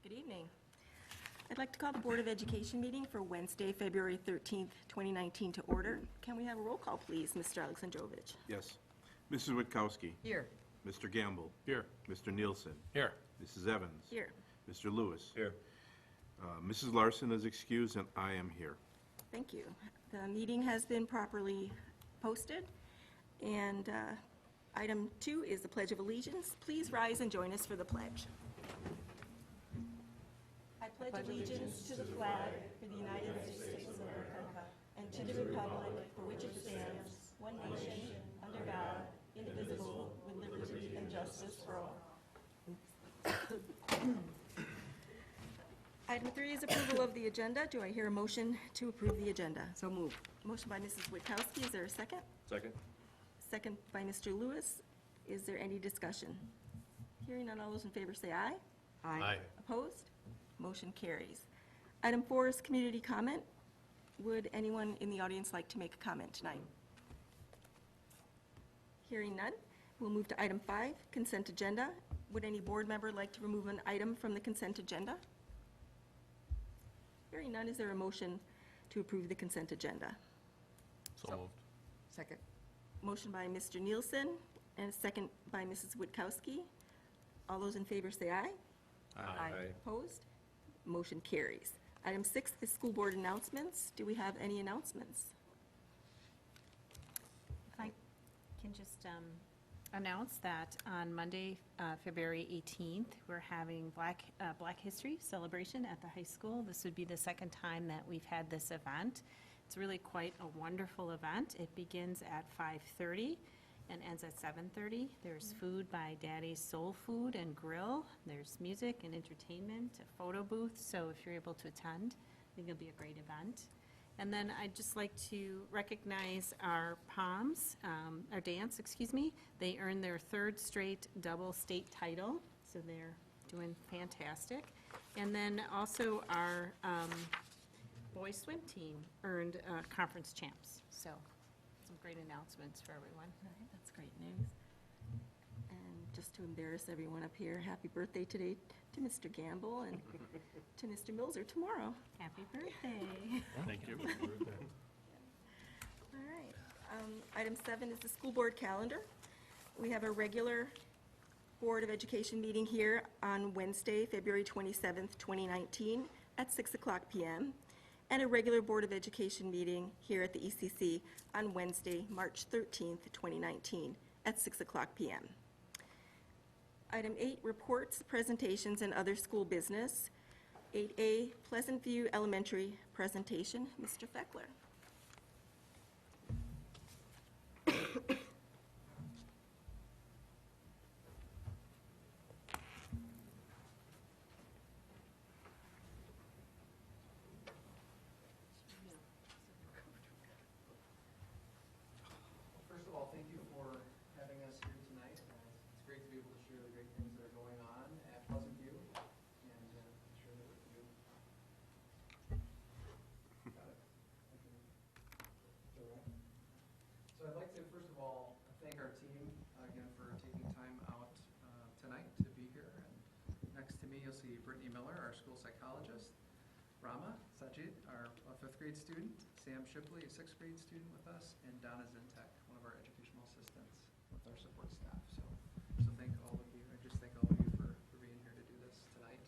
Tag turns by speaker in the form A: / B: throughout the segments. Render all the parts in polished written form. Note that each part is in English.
A: Good evening. I'd like to call the Board of Education meeting for Wednesday, February 13th, 2019 to order. Can we have a roll call, please, Mr. Alexandrovich?
B: Yes. Mrs. Witkowski.
C: Here.
B: Mr. Gamble.
D: Here.
B: Mr. Nielsen.
D: Here.
B: Mrs. Evans.
A: Here.
B: Mr. Lewis.
D: Here.
B: Mrs. Larson is excused, and I am here.
A: Thank you. The meeting has been properly posted. And item 2 is the Pledge of Allegiance. Please rise and join us for the pledge. I pledge allegiance to the flag for the United States of America and to the republic for which it stands, one nation, under God, indivisible, with liberty and justice for all. Item 3 is approval of the agenda. Do I hear a motion to approve the agenda?
C: So moved.
A: Motion by Mrs. Witkowski. Is there a second?
D: Second.
A: Second by Mr. Lewis. Is there any discussion? Hearing none, all those in favor say aye.
D: Aye.
A: Opposed? Motion carries. Item 4 is community comment. Would anyone in the audience like to make a comment tonight? Hearing none, we'll move to item 5, consent agenda. Would any board member like to remove an item from the consent agenda? Hearing none, is there a motion to approve the consent agenda?
D: So moved.
C: Second.
A: Motion by Mr. Nielsen and a second by Mrs. Witkowski. All those in favor say aye.
C: Aye.
A: Opposed? Motion carries. Item 6 is school board announcements. Do we have any announcements?
E: If I can just announce that on Monday, February 18th, we're having Black History celebration at the high school. This would be the second time that we've had this event. It's really quite a wonderful event. It begins at 5:30 and ends at 7:30. There's food by Daddy's Soul Food and Grill. There's music and entertainment, a photo booth, so if you're able to attend, I think it'll be a great event. And then I'd just like to recognize our POMs, our dance, excuse me. They earned their 3rd straight double state title, so they're doing fantastic. And then also our boys swim team earned conference champs, so some great announcements for everyone.
A: All right, that's great news. And just to embarrass everyone up here, happy birthday today to Mr. Gamble and to Mr. Milzer tomorrow.
E: Happy birthday.
D: Thank you.
A: All right. Item 7 is the school board calendar. We have a regular Board of Education meeting here on Wednesday, February 27th, 2019, at 6 o'clock p.m., and a regular Board of Education meeting here at the ECC on Wednesday, March 13th, 2019, at 6 o'clock p.m. Item 8, reports, presentations, and other school business. 8A, Pleasant View Elementary presentation. Mr. Feckler.
F: First of all, thank you for having us here tonight. It's great to be able to share the great things that are going on at Pleasant View, and share that with you. Got it. All right. So I'd like to, first of all, thank our team again for taking time out tonight to be here. And next to me, you'll see Brittany Miller, our school psychologist, Rama Sajid, our 5th grade student, Sam Shipley, a 6th grade student with us, and Donna Zintek, one of our educational assistants with our support staff. So thank all of you. I just thank all of you for being here to do this tonight.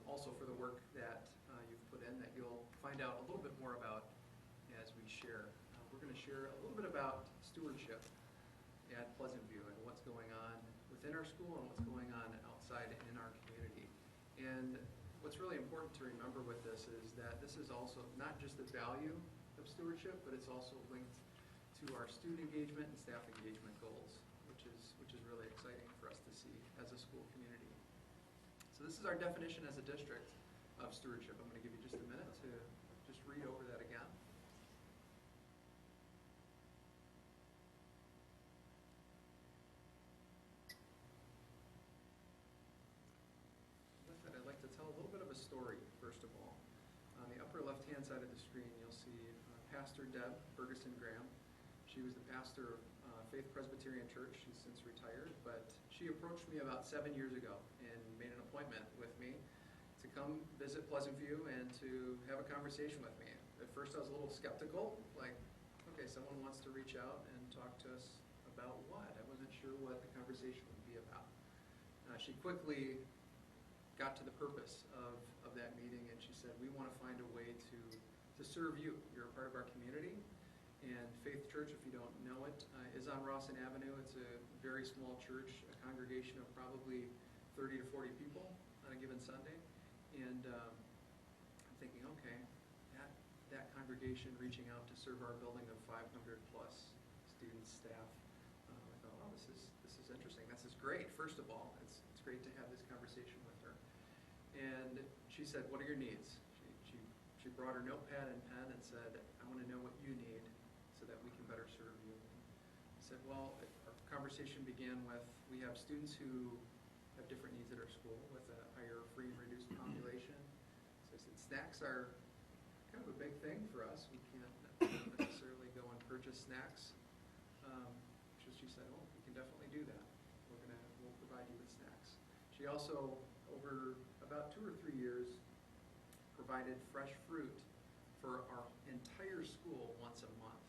F: Also for the work that you've put in that you'll find out a little bit more about as we share. We're going to share a little bit about stewardship at Pleasant View and what's going on within our school and what's going on outside in our community. And what's really important to remember with this is that this is also not just the value of stewardship, but it's also linked to our student engagement and staff engagement goals, which is really exciting for us to see as a school community. So this is our definition as a district of stewardship. I'm going to give you just a minute to just read over that again. With that, I'd like to tell a little bit of a story, first of all. On the upper left-hand side of the screen, you'll see Pastor Deb Ferguson Graham. She was the pastor of Faith Presbyterian Church. She's since retired, but she approached me about 7 years ago and made an appointment with me to come visit Pleasant View and to have a conversation with me. At first, I was a little skeptical, like, okay, someone wants to reach out and talk to us about what? I wasn't sure what the conversation would be about. She quickly got to the purpose of that meeting, and she said, we want to find a way to serve you. You're a part of our community. And Faith Church, if you don't know it, is on Rawson Avenue. It's a very small church, a congregation of probably 30 to 40 people on a given Sunday. And I'm thinking, okay, that congregation reaching out to serve our building of 500 plus students, staff. I thought, wow, this is interesting. This is great. First of all, it's great to have this conversation with her. And she said, what are your needs? She brought her notepad and pen and said, I want to know what you need so that we can better serve you. I said, well, our conversation began with, we have students who have different needs at our school with a higher free and reduced population. So I said, snacks are kind of a big thing for us. We can't necessarily go and purchase snacks. So she said, oh, we can definitely do that. We'll provide you with snacks. She also, over about 2 or 3 years, provided fresh fruit for our entire school once a month.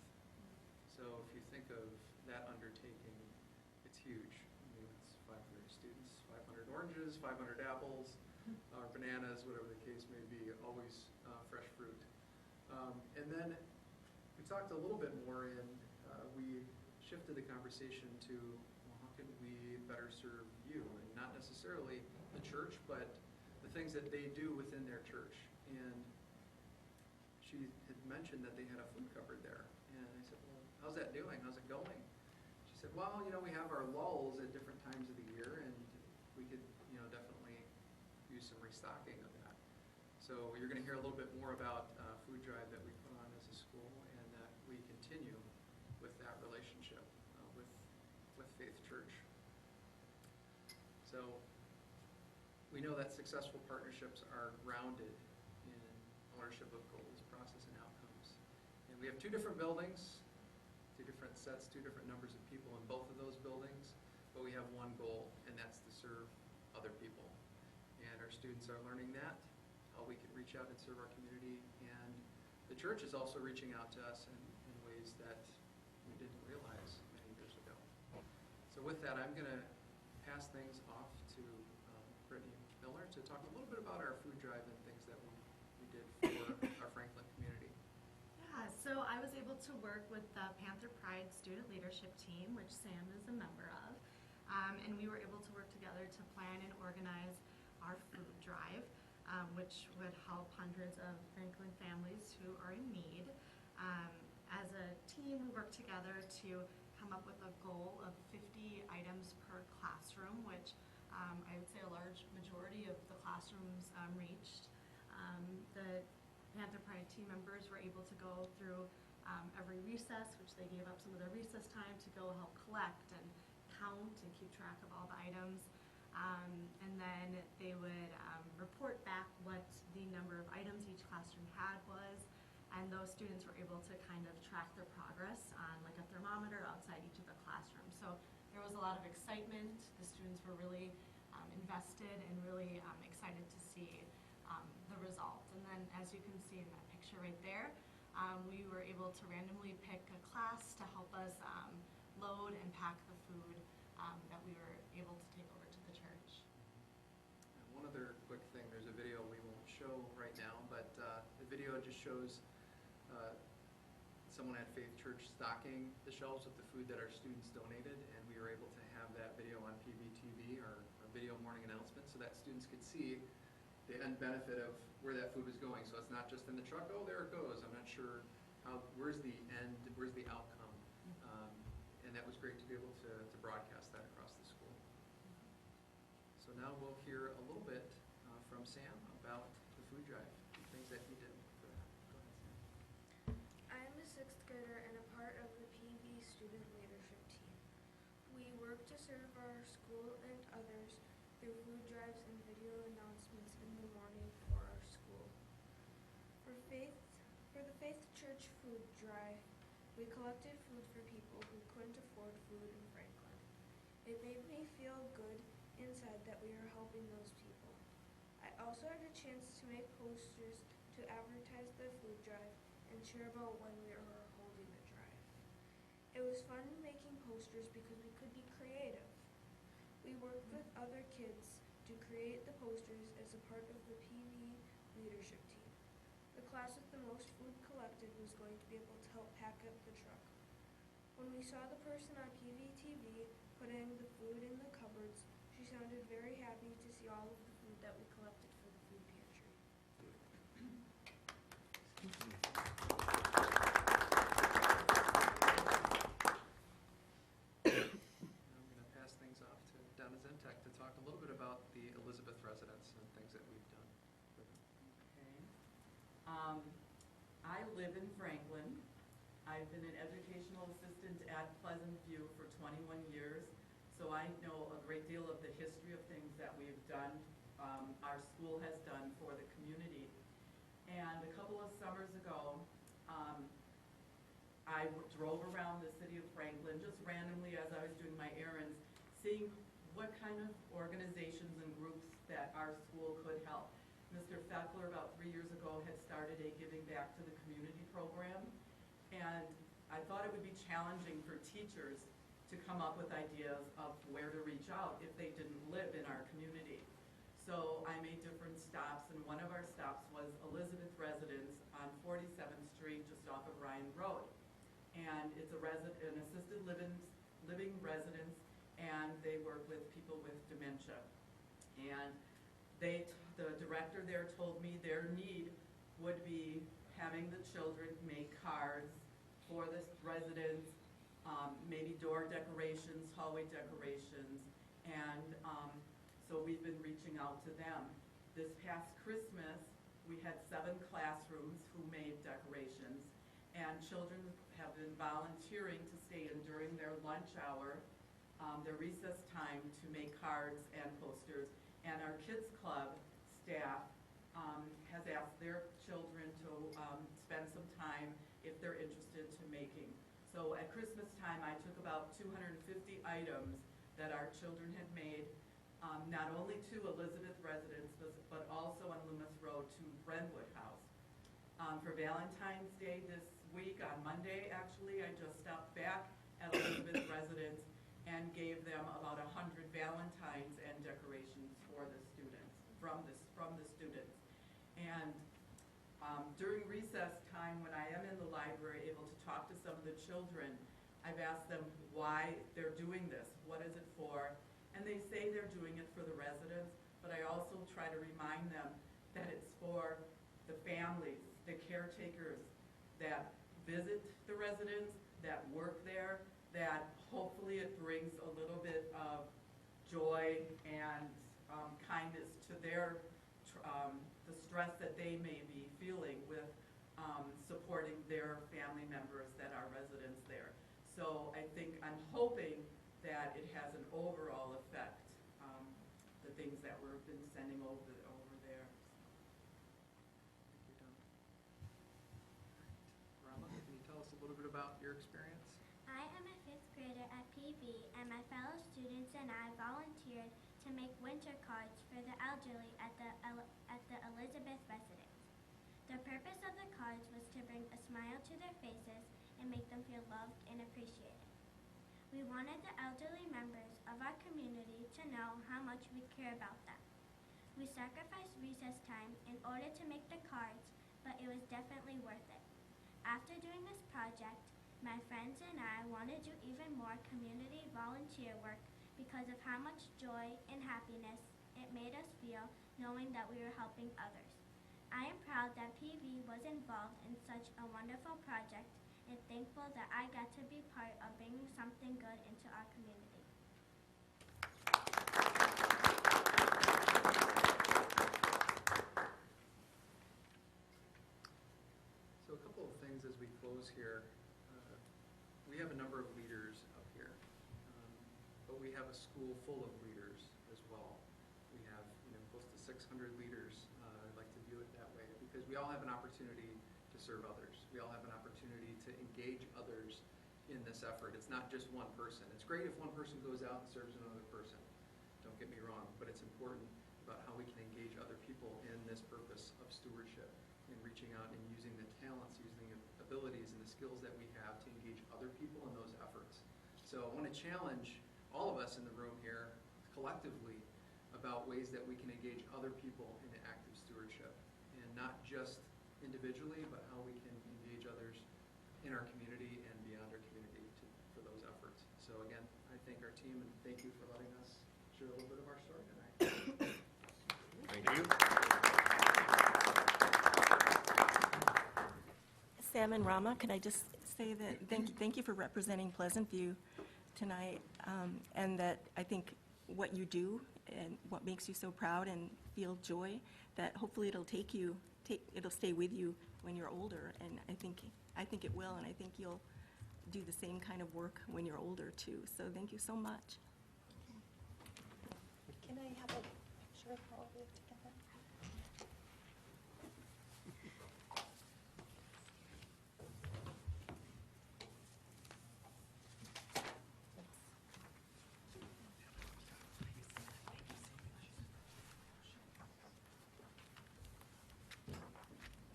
F: So if you think of that undertaking, it's huge. I mean, it's 500 students, 500 oranges, 500 apples, or bananas, whatever the case may be, always fresh fruit. And then we talked a little bit more, and we shifted the conversation to, well, how can we better serve you? And not necessarily the church, but the things that they do within their church. And she had mentioned that they had a food cupboard there. And I said, well, how's that doing? How's it going? She said, well, we have our lulls at different times of the year, and we could, definitely use some restocking of that. So you're going to hear a little bit more about food drive that we put on as a school, and that we continue with that relationship with Faith Church. So we know that successful partnerships are grounded in ownership of goals, process, and outcomes. And we have 2 different buildings, 2 different sets, 2 different numbers of people in both of those buildings, but we have one goal, and that's to serve other people. And our students are learning that, how we can reach out and serve our community, and the church is also reaching out to us in ways that we didn't realize many years ago. So with that, I'm going to pass things off to Brittany Miller to talk a little bit about our food drive and things that we did for our Franklin community.
C: Yeah, so I was able to work with the Panther Pride student leadership team, which Sam is a member of, and we were able to work together to plan and organize our food drive, which would help hundreds of Franklin families who are in need. As a team, we worked together to come up with a goal of 50 items per classroom, which I would say a large majority of the classrooms reached. The Panther Pride team members were able to go through every recess, which they gave up some of their recess time to go help collect and count and keep track of all the items. And then they would report back what the number of items each classroom had was, and those students were able to kind of track their progress on like a thermometer outside each of the classrooms. So there was a lot of excitement. The students were really invested and really excited to see the result. And then as you can see in that picture right there, we were able to randomly pick a class to help us load and pack the food that we were able to take over to the church.
F: And one other quick thing, there's a video we won't show right now, but the video just shows someone at Faith Church stocking the shelves with the food that our students donated, and we were able to have that video on PBTV, our video morning announcement, so that students could see the end benefit of where that food was going. So it's not just in the truck, oh, there it goes. I'm not sure where's the end, where's the outcome. And that was great to be able to broadcast that across the school. So now we'll hear a little bit from Sam about the food drive, and things that he did for that. Go ahead, Sam.
D: I am a 6th grader and a part of the PV student leadership team. We work to serve our school and others through food drives and video announcements in the morning for our school. For the Faith Church food drive, we collected food for people who couldn't afford food in Franklin. It made me feel good inside that we are helping those people. I also had a chance to make posters to advertise the food drive and share about when we were holding the drive. It was fun making posters because we could be creative. We worked with other kids to create the posters as a part of the PV leadership team. The class with the most food collected was going to be able to help pack up the truck. When we saw the person on PVTV putting the food in the cupboards, she sounded very happy to see all of the food that we collected for the food pantry.
F: I'm going to pass things off to Donna Zentek to talk a little bit about the Elizabeth residents and things that we've done for them.
G: Okay. I live in Franklin. I've been an educational assistant at Pleasant View for 21 years, so I know a great deal of the history of things that we've done, our school has done for the community. And a couple of summers ago, I drove around the city of Franklin just randomly as I was doing my errands, seeing what kind of organizations and groups that our school could help. Mr. Feckler, about 3 years ago, had started a Giving Back to the Community program, and I thought it would be challenging for teachers to come up with ideas of where to reach out if they didn't live in our community. So I made different stops, and one of our stops was Elizabeth Residence on 47th Street, just off of Ryan Road. And it's an assisted living residence, and they work with people with dementia. And the director there told me their need would be having the children make cards for the residents, maybe door decorations, hallway decorations, and so we've been reaching out to them. This past Christmas, we had 7 classrooms who made decorations, and children have been volunteering to stay in during their lunch hour, their recess time, to make cards and posters. And our Kids Club staff has asked their children to spend some time, if they're interested, to making. So at Christmas time, I took about 250 items that our children had made, not only to Elizabeth Residence, but also on Loomis Road to Brentwood House. For Valentine's Day this week, on Monday actually, I just stopped back at Elizabeth Residence and gave them about 100 Valentines and decorations for the students, from the students. And during recess time, when I am in the library able to talk to some of the children, I've asked them why they're doing this, what is it for, and they say they're doing it for the residents, but I also try to remind them that it's for the families, the caretakers that visit the residents, that work there, that hopefully it brings a little bit of joy and kindness to their the stress that they may be feeling with supporting their family members that are residents there. So I'm hoping that it has an overall effect, the things that we've been sending over there.
F: Thank you, Donna. Rama, can you tell us a little bit about your experience?
H: I am a 5th grader at PV, and my fellow students and I volunteered to make winter cards for the elderly at the Elizabeth residence. The purpose of the cards was to bring a smile to their faces and make them feel loved and appreciated. We wanted the elderly members of our community to know how much we care about them. We sacrificed recess time in order to make the cards, but it was definitely worth it. After doing this project, my friends and I want to do even more community volunteer work because of how much joy and happiness it made us feel knowing that we were helping others. I am proud that PV was involved in such a wonderful project and thankful that I got to be part of bringing something good into our community.
F: So a couple of things as we close here. We have a number of leaders up here, but we have a school full of leaders as well. We have close to 600 leaders. I'd like to view it that way because we all have an opportunity to serve others. We all have an opportunity to engage others in this effort. It's not just one person. It's great if one person goes out and serves another person. Don't get me wrong, but it's important if about how we can engage other people in this purpose of stewardship, in reaching out and using the talents, using the abilities and the skills that we have to engage other people in those efforts. So I want to challenge all of us in the room here collectively about ways that we can engage other people in active stewardship, and not just individually, but how we can engage others in our community and beyond our community for those efforts. So again, I thank our team and thank you for letting us share a little bit of our story tonight.
B: Thank you.
A: Sam and Rama, can I just say that thank you for representing Pleasant View tonight, and that I think what you do and what makes you so proud and feel joy, that hopefully it'll stay with you when you're older, and I think it will, and I think you'll do the same kind of work when you're older too. So thank you so much. Can I have a picture of all of you together?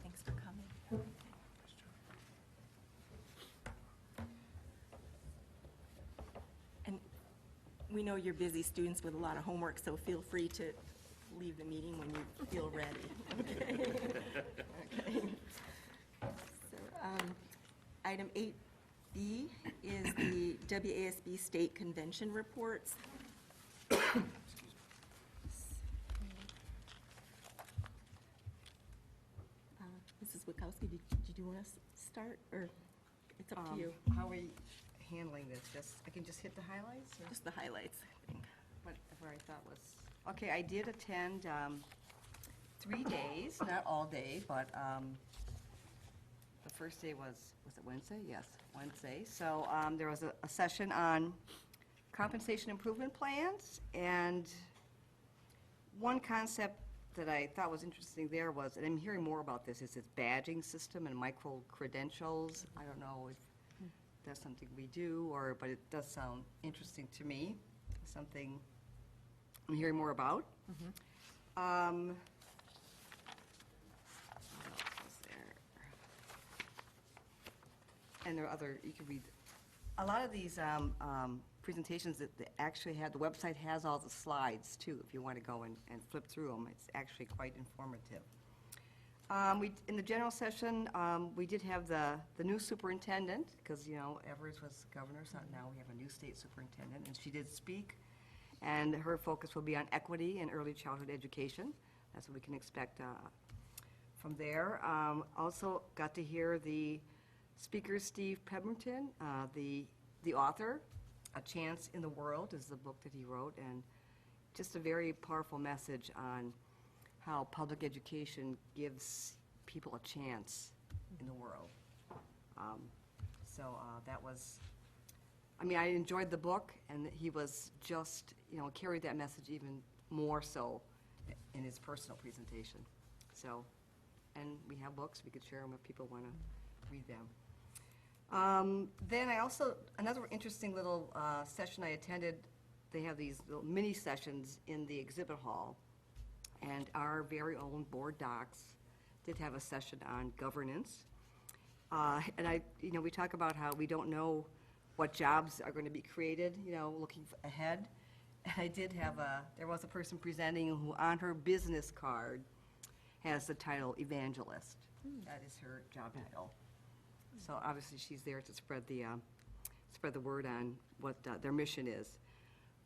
A: Thanks for coming. And we know you're busy students with a lot of homework, so feel free to leave the meeting when you feel ready. Okay. Okay. So, item 8B is the WASB State Convention reports. Mrs. Witkowski, did you want to start, or it's up to you?
I: How are we handling this? I can just hit the highlights? Or
A: Just the highlights, I think.
I: whatever I thought was, okay, I did attend 3 days, not all day, but the first day was it Wednesday? Yes, Wednesday. So there was a session on compensation improvement plans, and one concept that I thought was interesting there was, and I'm hearing more about this, is this badging system and micro-credentials. I don't know if that's something we do, but it does sound interesting to me, something I'm hearing more about. What else was there? And there are other, you can read, a lot of these presentations that actually have, the website has all the slides too, if you want to go and flip through them. It's actually quite informative. In the general session, we did have the new superintendent, because, Evers was governor, so now we have a new state superintendent, and she did speak, and her focus will be on equity and early childhood education. That's what we can expect from there. Also got to hear the speaker, Steve Pemberton, the author. A Chance in the World is the book that he wrote, and just a very powerful message on how public education gives people a chance in the world. That was, I enjoyed the book, and he was just, carried that message even more so in his personal presentation. So, and we have books, we could share them if people want to read them. Then I also, another interesting little session I attended, they have these little mini sessions in the exhibit hall, and our very own board docs did have a session on governance. And we talk about how we don't know what jobs are going to be created, looking ahead. And I did have there was a person presenting who on her business card has the title evangelist. That is her job title. So obviously, she's there to spread the word on what their mission is.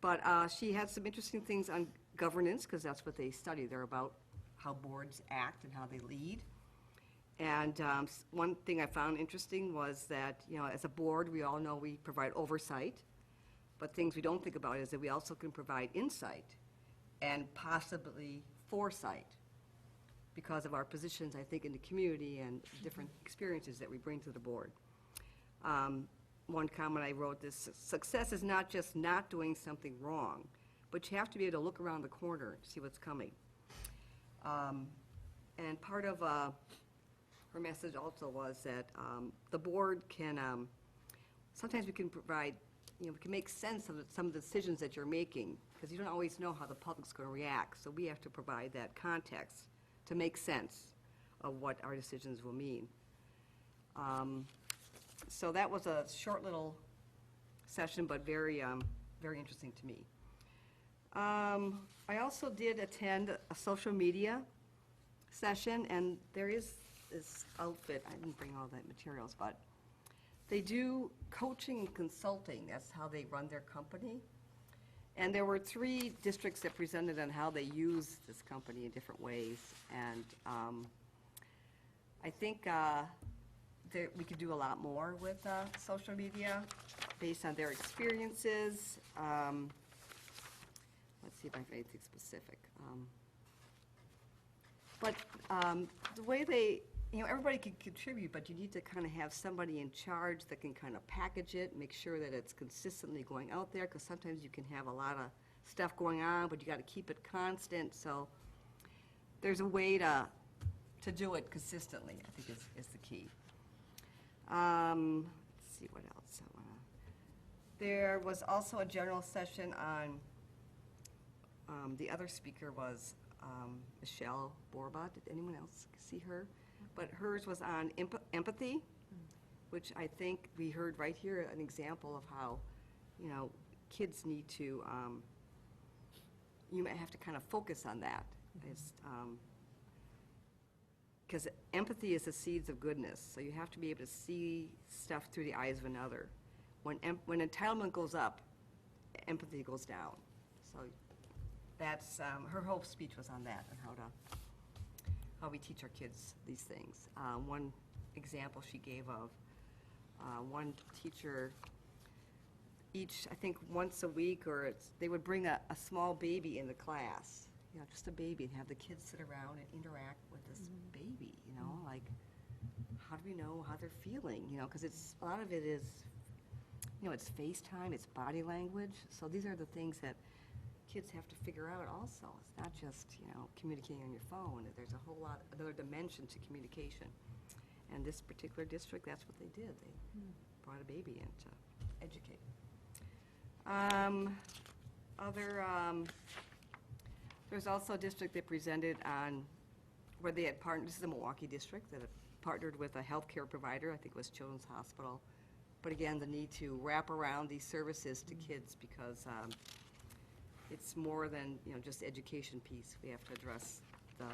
I: But she had some interesting things on governance, because that's what they study. They're about how boards act and how they lead. And one thing I found interesting was that, as a board, we all know we provide oversight, but things we don't think about is that we also can provide insight and possibly foresight, because of our positions, I think, in the community and different experiences that we bring to the board. One comment I wrote is, success is not just not doing something wrong, but you have to be able to look around the corner and see what's coming. And part of her message also was that the board can, sometimes we can provide, we can make sense of some of the decisions that you're making because you don't always know how the public's going to react. So we have to provide that context to make sense of what our decisions will mean. So that was a short little session, but very, very interesting to me. I also did attend a social media session, and there is this outfit, I didn't bring all that materials, but they do coaching and consulting. That's how they run their company. And there were 3 districts that presented on how they use this company in different ways. And I think we could do a lot more with social media based on their experiences. Let's see if I have anything specific. But the way they, everybody can contribute, but you need to kind of have somebody in charge that can kind of package it, make sure that it's consistently going out there, because sometimes you can have a lot of stuff going on, but you got to keep it constant. So there's a way to do it consistently, I think is the key. Let's see what else I want to. There was also a general session on, the other speaker was Michelle Borba. Did anyone else see her? But hers was on empathy, which I think we heard right here an example of how, kids need to, you might have to kind of focus on that. Because empathy is the seeds of goodness, so you have to be able to see stuff through the eyes of another. When entitlement goes up, empathy goes down. So that's, her whole speech was on that, and how we teach our kids these things. One example she gave of one teacher, I think once a week, or they would bring a small baby in the class, just a baby, and have the kids sit around and interact with this baby, like, how do we know how they're feeling, because a lot of it is, it's FaceTime, it's body language, so these are the things that kids have to figure out also. It's not just, communicating on your phone. There's a whole lot, another dimension to communication. And this particular district, that's what they did. They brought a baby in to educate. There's also a district that presented on where they had partnered, this is the Milwaukee district, that had partnered with a healthcare provider, I think it was Children's Hospital. But again, the need to wrap around these services to kids, because it's more than, just the education piece. We have to address the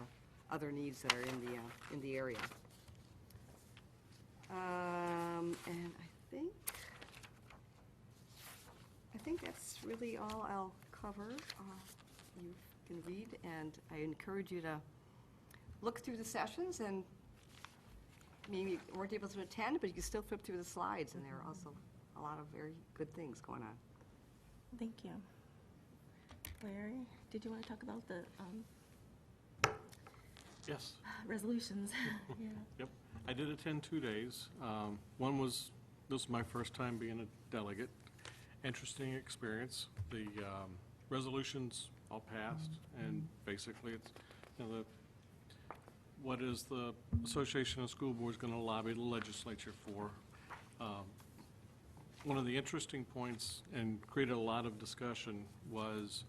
I: other needs that are in the area. And I think that's really all I'll cover. You can read, and I encourage you to look through the sessions, and maybe you weren't able to attend, but you can still flip through the slides, and there are also a lot of very good things going on.
A: Thank you. Larry, did you want to talk about the
J: Yes.
A: resolutions? Yeah.
J: Yep. I did attend 2 days. One was, this was my first time being a delegate. Interesting experience. The resolutions all passed, and basically it's, what is the Association of School Boards going to lobby the legislature for? One of the interesting points, and created a lot of discussion, was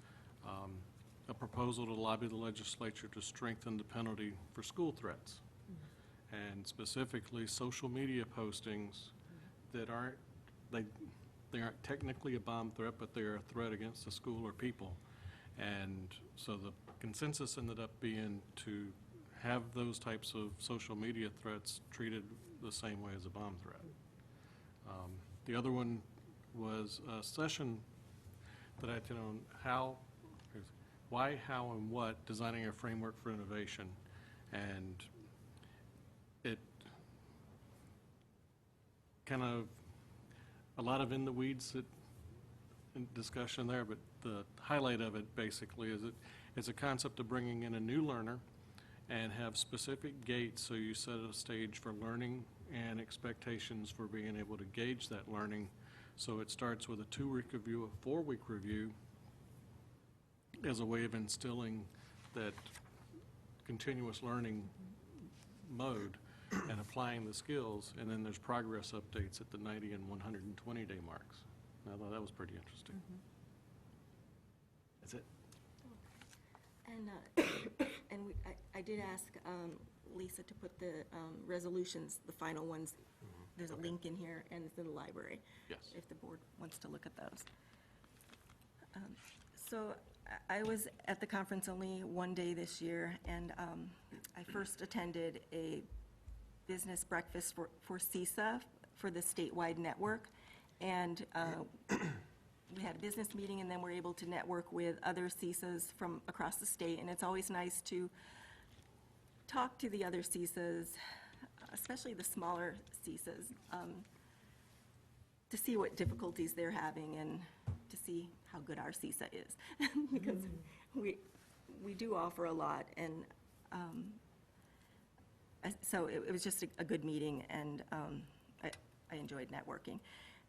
J: a proposal to lobby the legislature to strengthen the penalty for school threats. And specifically, social media postings that they aren't technically a bomb threat, but they are a threat against the school or people. And so the consensus ended up being to have those types of social media threats treated the same way as a bomb threat. The other one was a session that I attended on why, how, and what, designing a framework for innovation. And it kind of, a lot of in the weeds discussion there, but the highlight of it basically is it's a concept of bringing in a new learner and have specific gates, so you set a stage for learning and expectations for being able to gauge that learning. So it starts with a 2-week review, a 4-week review, as a way of instilling that continuous learning mode and applying the skills, and then there's progress updates at the 90 and 120-day marks. I thought that was pretty interesting. That's it.
A: And I did ask Lisa to put the resolutions, the final ones, there's a link in here, and it's in the library.
J: Yes.
A: If the board wants to look at those. So I was at the conference only one day this year, and I first attended a business breakfast for CISA, for the statewide network. And we had a business meeting, and then we're able to network with other CISAs from across the state. And it's always nice to talk to the other CISAs, especially the smaller CISAs, to see what difficulties they're having and to see how good our CISA is. Because we do offer a lot, and so it was just a good meeting, and I enjoyed networking.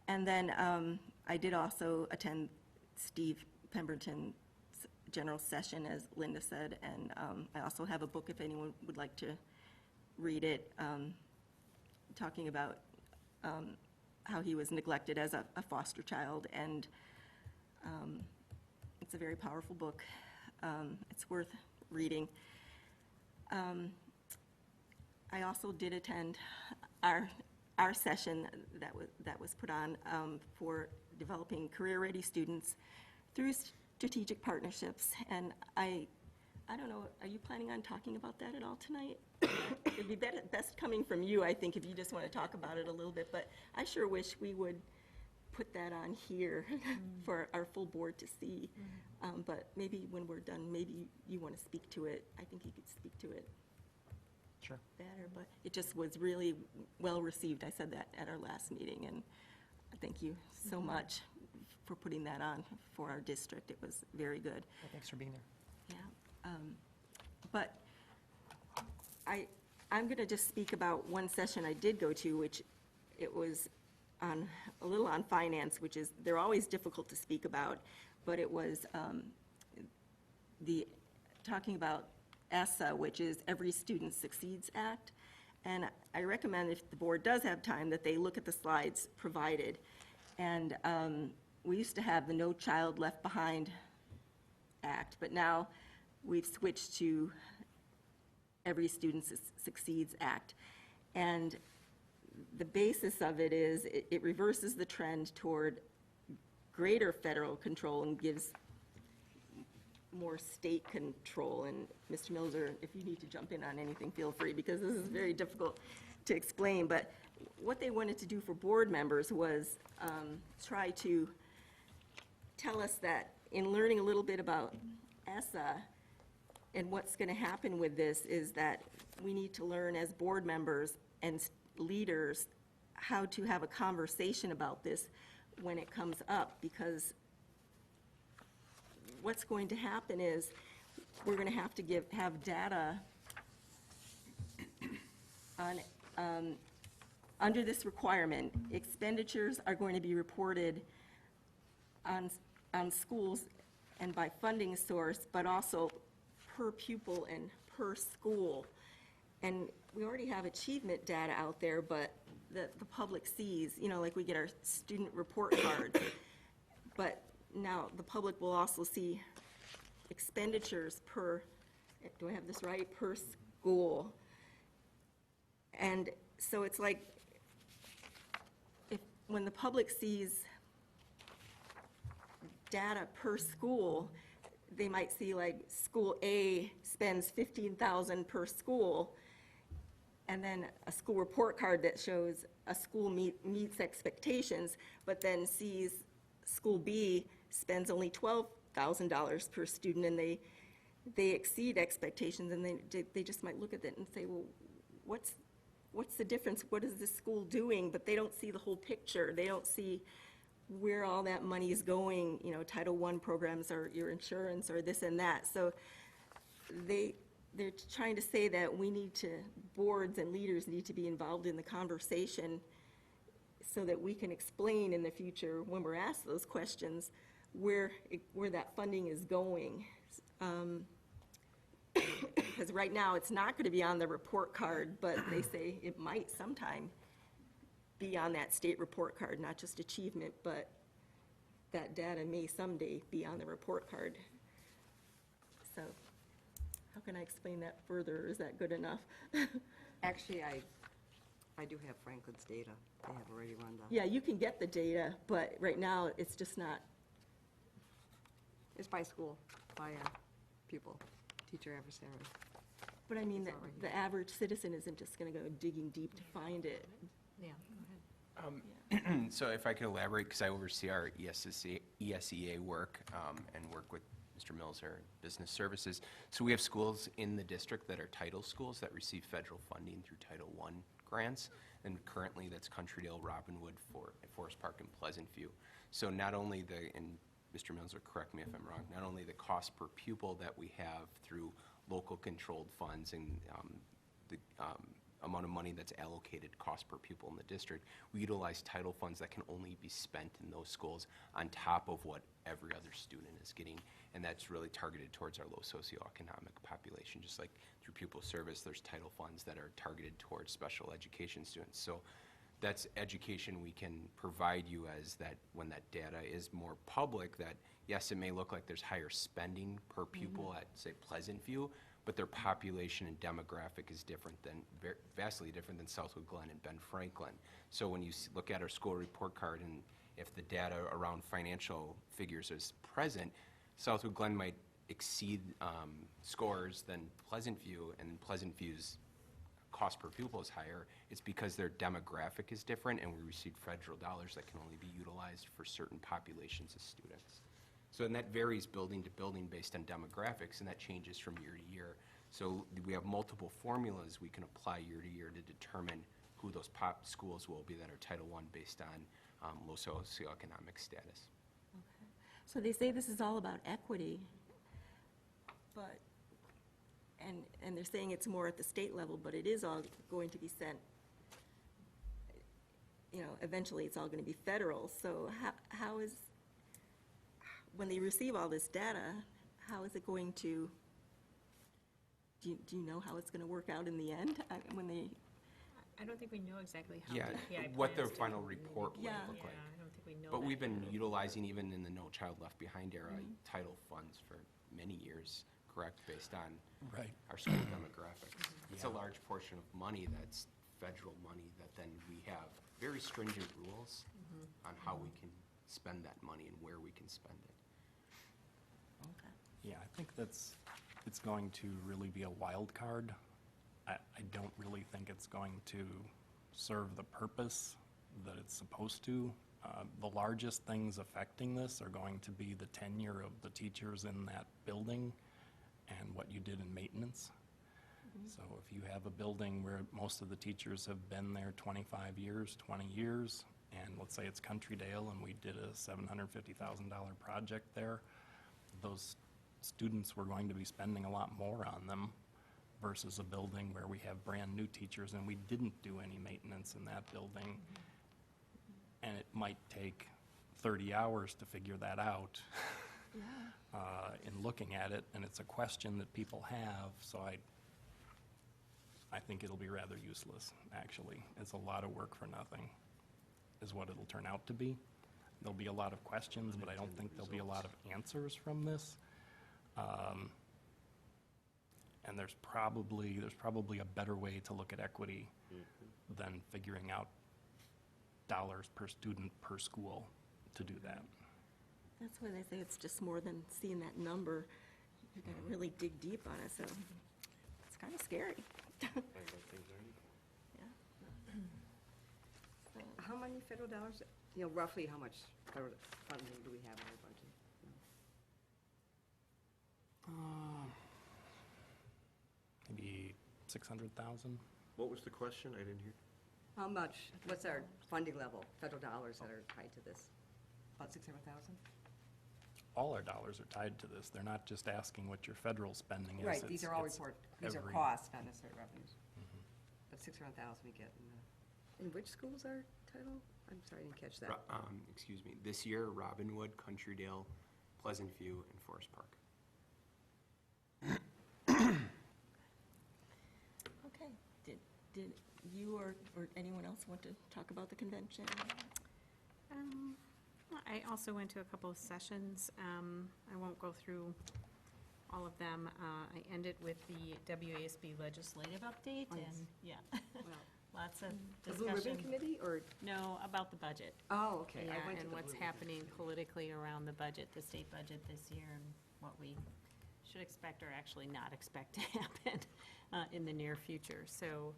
A: And then I did also attend Steve Pemberton's general session, as Linda said, and I also have a book if anyone would like to read it, talking about how he was neglected as a foster child, and it's a very powerful book. It's worth reading. I also did attend our session that was put on for developing career-ready students through strategic partnerships. And I don't know, are you planning on talking about that at all tonight? It'd be best coming from you, I think, if you just want to talk about it a little bit. But I sure wish we would put that on here for our full board to see. But maybe when we're done, maybe you want to speak to it. I think you could speak to it
K: Sure.
A: better, but it just was really well received. I said that at our last meeting, and thank you so much for putting that on for our district. It was very good.
K: Well, thanks for being there.
A: Yeah. But I'm going to just speak about one session I did go to, which it was a little on finance, which is, they're always difficult to speak about, but it was talking about ESSA, which is Every Student Succeeds Act. And I recommend, if the board does have time, that they look at the slides provided. And we used to have the No Child Left Behind Act, but now we've switched to Every Student Succeeds Act. And the basis of it is it reverses the trend toward greater federal control and gives more state control. And Mr. Milzer, if you need to jump in on anything, feel free, because this is very difficult to explain. But what they wanted to do for board members was try to tell us that in learning a little bit about ESSA and what's going to happen with this is that we need to learn as board members and leaders how to have a conversation about this when it comes up, because what's going to happen is we're going to have to have data on, under this requirement, expenditures are going to be reported on schools and by funding source, but also per pupil and per school. And we already have achievement data out there, but the public sees, like we get our student report cards. But now the public will also see expenditures per, do I have this right, per school. And so it's like, when the public sees data per school, they might see like school A spends $15,000 per school, and then a school report card that shows a school meets expectations, but then sees school B spends only $12,000 per student, and they exceed expectations, and they just might look at that and say, well, what's the difference? What is this school doing? But they don't see the whole picture. They don't see where all that money is going, Title I programs or your insurance or this and that. So they're trying to say that boards and leaders need to be involved in the conversation so that we can explain in the future when we're asked those questions where that funding is going. Because right now it's not going to be on the report card, but they say it might sometime be on that state report card, not just achievement, but that data may someday be on the report card. can I explain that further? Is that good enough?
I: Actually, I do have Franklin's data. They have already run the,
A: Yeah, you can get the data, but right now, it's just not,
I: it's by school, by pupil, teacher adversary.
A: but I mean,
I: It's already-
A: the average citizen isn't just going to go digging deep to find it.
E: Yeah, go ahead.
L: So if I could elaborate, because I oversee our ESEA work and work with Mr. Mills, our business services. So we have schools in the district that are title schools that receive federal funding through Title I grants. And currently, that's Countrydale, Robinwood, Forest Park, and Pleasant View. So not only and Mr. Mills will correct me if I'm wrong, not only the cost per pupil that we have through local controlled funds and the amount of money that's allocated cost per pupil in the district, we utilize title funds that can only be spent in those schools on top of what every other student is getting, and that's really targeted towards our low socioeconomic population. Just like through pupil service, there's title funds that are targeted towards special education students. So that's education we can provide you as that when that data is more public, that yes, it may look like there's higher spending per pupil at, say, Pleasant View, but their population and demographic is different than, vastly different than Southwood Glen and Ben Franklin. So when you look at our school report card and if the data around financial figures is present, Southwood Glen might exceed scores than Pleasant View, and Pleasant View's cost per pupil is higher. It's because their demographic is different and we receive federal dollars that can only be utilized for certain populations of students. So, and that varies building to building based on demographics, and that changes from year to year. So we have multiple formulas we can apply year to year to determine who those schools will be that are Title I based on low socioeconomic status.
A: So they say this is all about equity, but, and they're saying it's more at the state level, but it is all going to be sent, you know, eventually it's all going to be federal. So how is, when they receive all this data, how is it going to, do you know how it's going to work out in the end? When they,
E: I don't think we know exactly how
L: Yeah,
E: the PI
L: what their
E: plans to
L: final report will
A: Yeah.
L: look
E: Yeah,
L: like.
E: I don't think we know
L: But
E: that
L: we've been
E: yet.
L: utilizing, even in the No Child Left Behind era, title funds for many years, correct, based on
K: Right.
L: our school demographics. It's a
K: Yeah.
L: large portion of money that's federal money that then we have very stringent rules on how we can spend that money and where we can spend it.
K: Yeah, I think it's going to really be a wild card. I don't really think it's going to serve the purpose that it's supposed to. The largest things affecting this are going to be the tenure of the teachers in that building and what you did in maintenance. So if you have a building where most of the teachers have been there 25 years, 20 years, and let's say it's Countrydale and we did a $750,000 project there, those students were going to be spending a lot more on them versus a building where we have brand-new teachers and we didn't do any maintenance in that building. And it might take 30 hours to figure that out in looking at it, and it's a question that people have, so I think it'll be rather useless, actually. It's a lot of work for nothing, is what it'll turn out to be. There'll be a lot of questions, but I don't think there'll be a lot of answers from this. And there's probably a better way to look at equity than figuring out dollars per student per school to do that.
A: that's why they say it's just more than seeing that number. You're going to really dig deep on it, so it's kind of scary. Yeah. So,
I: How many federal dollars, you know, roughly how much federal funding do we have in our budget?
K: Maybe 600,000?
B: What was the question? I didn't hear.
I: How much, what's our funding level, federal dollars that are tied to this? About 600,000?
K: All our dollars are tied to this. They're not just asking what your federal spending is.
I: Right, these are all
K: It's
I: these are
K: every-
I: costs, not necessarily revenues. But 600,000 we get in which schools are title? I'm sorry, I didn't catch that.
L: Excuse me, this year, Robinwood, Countrydale, Pleasant View, and Forest Park.
A: Okay, did you or anyone else want to talk about the convention?
E: I also went to a couple of sessions. I won't go through all of them. I ended with the WASB legislative update,
I: Nice.
E: and, yeah,
I: Well,
E: lots of
I: the Blue Ribbon
E: discussion.
I: Committee, or,
E: No, about the budget.
I: oh, okay.
E: Yeah,
I: I went to
E: and
I: the
E: what's
I: Blue Ribbon
E: happening
I: Committee.
E: politically around the budget, the state budget this year, and what we should expect or actually not expect to happen in the near future. So,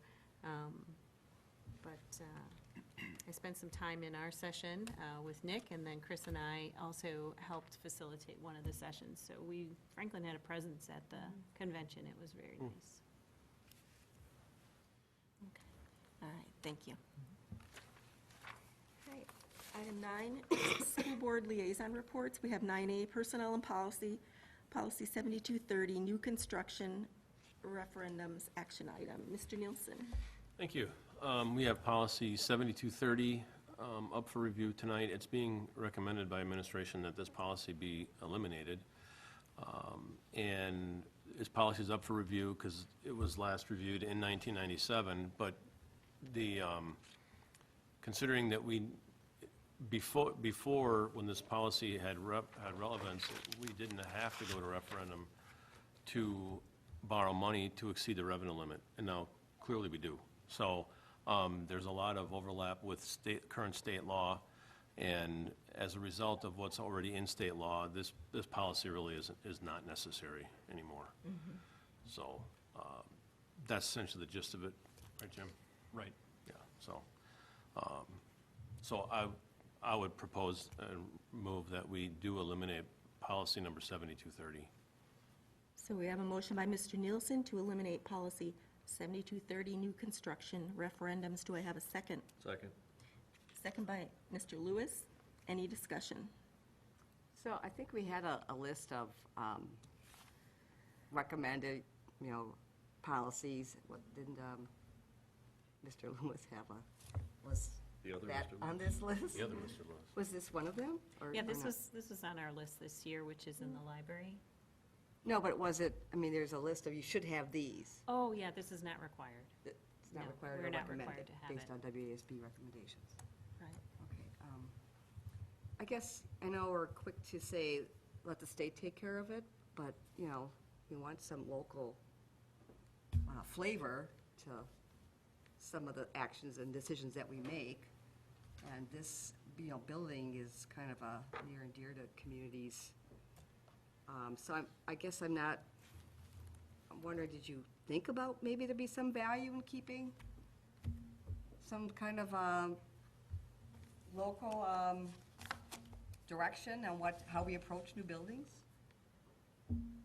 E: I spent some time in our session with Nick, and then Chris and I also helped facilitate one of the sessions. So Franklin had a presence at the convention. It was very nice.
A: All right, thank you. All right, item 9, school board liaison reports. We have 9A, personnel and policy, policy 7230, new construction referendums action item. Mr. Nielsen.
M: Thank you. We have policy 7230 up for review tonight. It's being recommended by administration that this policy be eliminated. And this policy is up for review because it was last reviewed in 1997, but considering that before, when this policy had relevance, we didn't have to go to referendum to borrow money to exceed the revenue limit, and now clearly we do. So there's a lot of overlap with current state law, and as a result of what's already in state law, this policy really is not necessary anymore. So that's essentially the gist of it, right, Jim?
K: Right.
M: Yeah, so I would propose and move that we do eliminate policy number 7230.
A: So we have a motion by Mr. Nielsen to eliminate policy 7230, new construction referendums. Do I have a second?
B: Second.
A: Second by Mr. Lewis. Any discussion?
I: So I think we had a list of recommended, policies. What, didn't Mr. Lewis have was
B: The other
I: that
B: Mr.
I: on this list?
M: The other Mr. Lewis.
I: Was this one of them?
E: Yeah,
I: or
E: this
I: not?
E: was on our list this year, which is in the library.
I: No, but was it, there's a list of, you should have these.
E: Oh, yeah, this is not required.
I: It's not
E: No,
I: required
E: we're
I: or
E: not
I: recommended,
E: required to have
I: based
E: it.
I: on WASB recommendations.
E: Right.
I: Okay. I guess, I know we're quick to say, let the state take care of it, but, we want some local flavor to some of the actions and decisions that we make. And this, building is kind of a near and dear to communities. So I guess I'm wondering, did you think about maybe there'd be some value in keeping some kind of local direction on how we approach new buildings?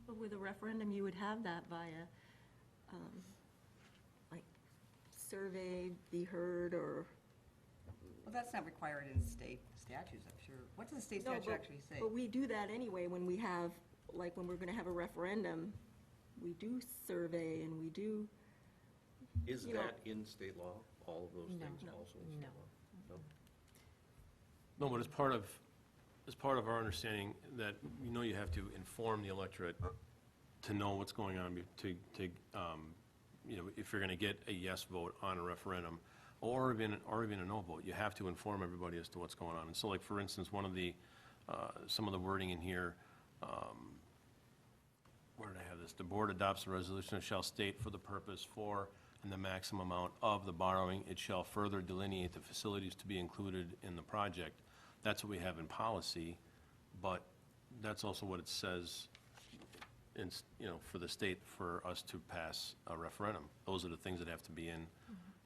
A: But with a referendum, you would have that via, like, survey, be heard, or...
I: Well, that's not required in state statutes, I'm sure. What does the state
A: No,
I: statute
A: but-
I: actually say?
A: But we do that anyway when we have, like, when we're going to have a referendum, we do survey and we do,
B: Is
A: You know-
B: that in state law? All of those
E: No.
B: things
E: No.
B: also in
E: No.
B: state law?
M: No, but as part of our understanding that, you have to inform the electorate to know what's going on, if you're going to get a yes vote on a referendum, or even a no vote, you have to inform everybody as to what's going on. And so, like, for instance, some of the wording in here, where did I have this? The board adopts a resolution that shall state for the purpose for and the maximum amount of the borrowing. It shall further delineate the facilities to be included in the project. That's what we have in policy, but that's also what it says for the state, for us to pass a referendum. Those are the things that have to be in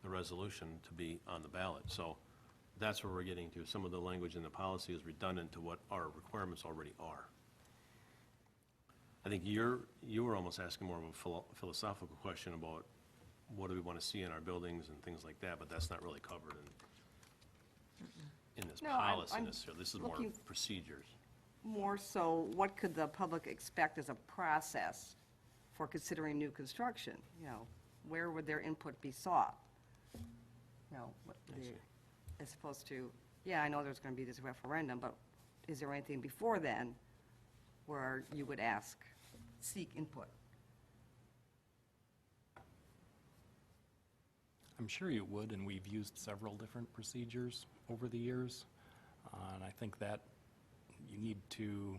M: the resolution to be on the ballot. So that's where we're getting to. Some of the language in the policy is redundant to what our requirements already are. I think you were almost asking more of a philosophical question about what do we want to see in our buildings and things like that, but that's not really covered in this
I: No, I'm-
M: policy
I: I'm
M: necessarily. This is more
I: looking-
M: procedures.
I: More so, what could the public expect as a process for considering new construction? Where would their input be sought?
M: I see.
I: As opposed to, I know there's going to be this referendum, but is there anything before then where you would seek input?
K: I'm sure you would, and we've used several different procedures over the years. And I think that you need to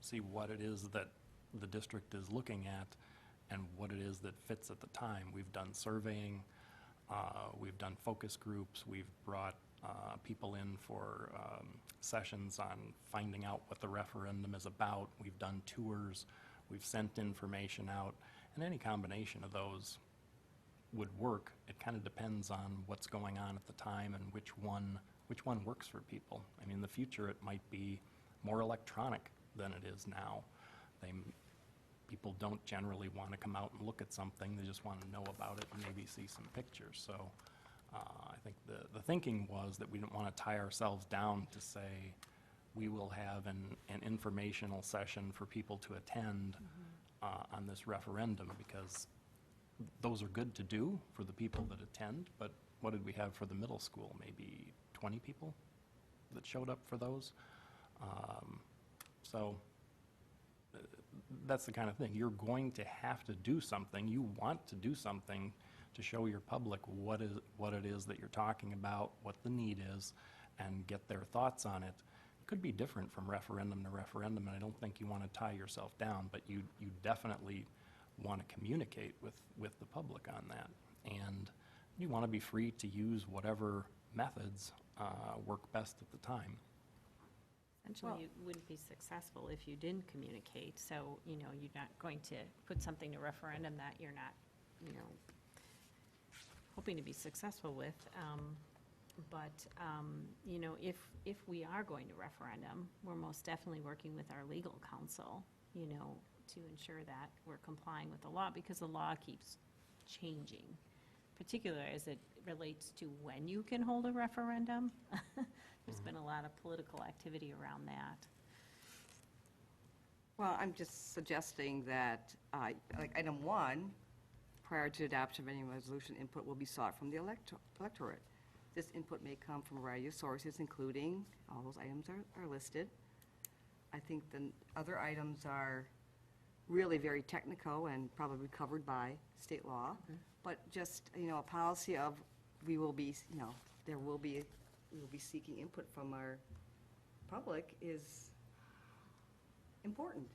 K: see what it is that the district is looking at and what it is that fits at the time. We've done surveying, we've done focus groups, we've brought people in for sessions on finding out what the referendum is about. We've done tours, we've sent information out, and any combination of those would work. It kind of depends on what's going on at the time and which one works for people. I mean, in the future, it might be more electronic than it is now. People don't generally want to come out and look at something, they just want to know about it and maybe see some pictures. So I think the thinking was that we didn't want to tie ourselves down to say, we will have an informational session for people to attend on this referendum, because those are good to do for the people that attend, but what did we have for the middle school? Maybe 20 people that showed up for those? So that's the kind of thing. You're going to have to do something. You want to do something to show your public what it is that you're talking about, what the need is, and get their thoughts on it. It could be different from referendum to referendum, and I don't think you want to tie yourself down, but you definitely want to communicate with the public on that. And you want to be free to use whatever methods work best at the time.
E: Essentially, you wouldn't be successful if you didn't communicate. So, you're not going to put something to referendum that you're not, hoping to be successful with. But if we are going to referendum, we're most definitely working with our legal counsel, to ensure that we're complying with the law, because the law keeps changing, particularly as it relates to when you can hold a referendum. There's been a lot of political activity around that.
I: Well, I'm just suggesting that, like item 1, prior to adoption of any resolution, input will be sought from the electorate. This input may come from a variety of sources, including, all those items are listed. I think the other items are really very technical and probably covered by state law. But just, a policy of, we will be seeking input from our public is important.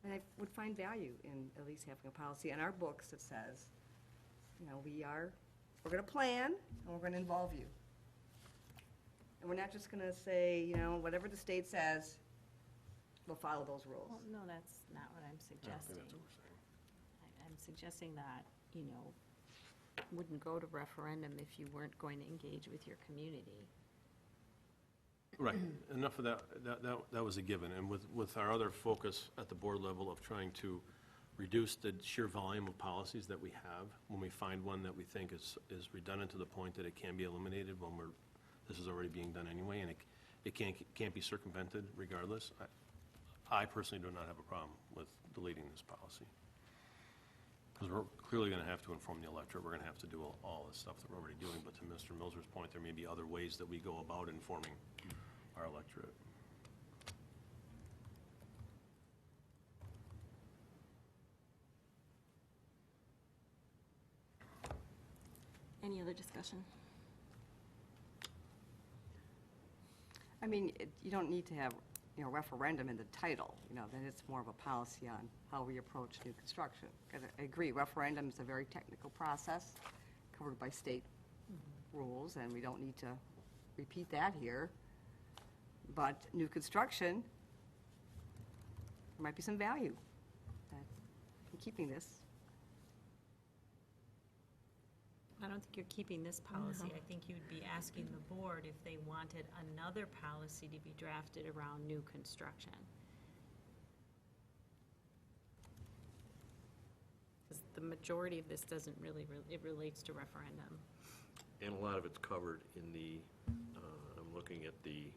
I: And I would find value in at least having a policy in our books that says, we're going to plan and we're going to involve you. And we're not just going to say, whatever the state says, we'll follow those rules.
E: Well, no, that's not what I'm suggesting. I'm suggesting that, wouldn't go to referendum if you weren't going to engage with your community.
M: Right, enough of that, that was a given, and with our other focus at the board level of trying to reduce the sheer volume of policies that we have, when we find one that we think is redundant to the point that it can be eliminated when this is already being done anyway, and it can't be circumvented regardless, I personally do not have a problem with deleting this policy. Because we're clearly going to have to inform the electorate, we're going to have to do all this stuff that we're already doing, but to Mr. Milser's point, there may be other ways that we go about informing our electorate.
A: Any other discussion?
I: I mean, you don't need to have, referendum in the title, then it's more of a policy on how we approach new construction. 'Cause I agree, referendum is a very technical process covered by state rules, and we don't need to repeat that here. But new construction, there might be some value in keeping this.
E: I don't think you're keeping this policy. I think you'd be asking the board if they wanted another policy to be drafted around new construction. Because the majority of this doesn't really, it relates to referendum.
N: And a lot of it's covered in the, I'm looking at the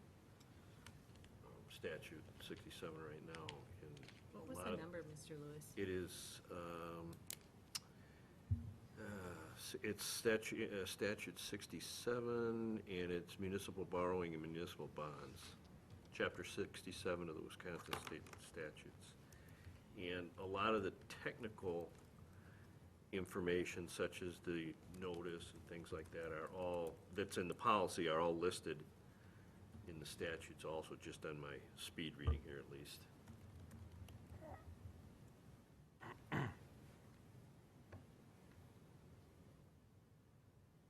N: statute 67 right now.
E: What was the number, Mr. Lewis?
N: It is, it's statute 67, and it's municipal borrowing and municipal bonds, chapter 67 of the Wisconsin State Statutes. And a lot of the technical information, such as the notice and things like that, that's in the policy, are all listed in the statutes also, just on my speed reading here at least.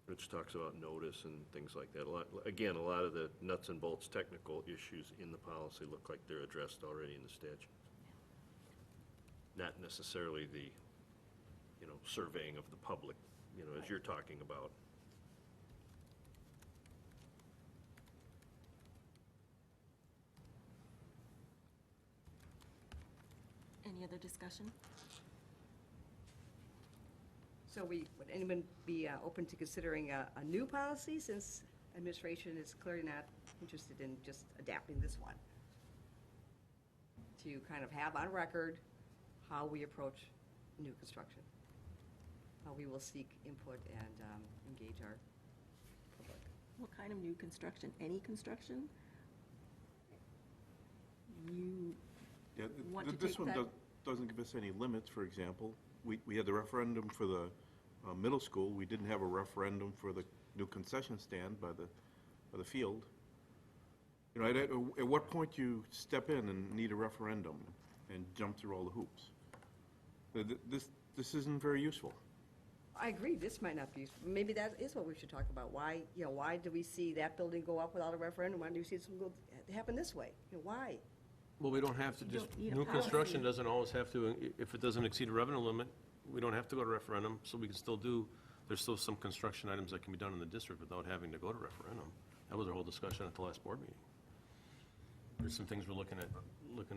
N: Which talks about notice and things like that. Again, a lot of the nuts and bolts technical issues in the policy look like they're addressed already in the statutes. Not necessarily the, surveying of the public, as you're talking about.
A: Any other discussion?
I: So would anyone be open to considering a new policy, since administration is clearly not interested in just adapting this one? To kind of have on record how we approach new construction, how we will seek input and engage our public.
A: What kind of new construction? Any construction? You
B: Yeah,
A: want to
B: this
A: take
B: one
A: that?
B: doesn't give us any limits, for example. We had the referendum for the middle school. We didn't have a referendum for the new concession stand by the field. At what point you step in and need a referendum and jump through all the hoops? This isn't very useful.
I: I agree, this might not be, maybe that is what we should talk about. Why do we see that building go up without a referendum? Why do we see it happen this way? Why?
M: Well, we don't have to
A: You
M: just,
A: don't need a
M: new construction
A: policy.
M: doesn't always have to, if it doesn't exceed a revenue limit, we don't have to go to referendum, so we can still there's still some construction items that can be done in the district without having to go to referendum. That was our whole discussion at the last board meeting. There's some things we're looking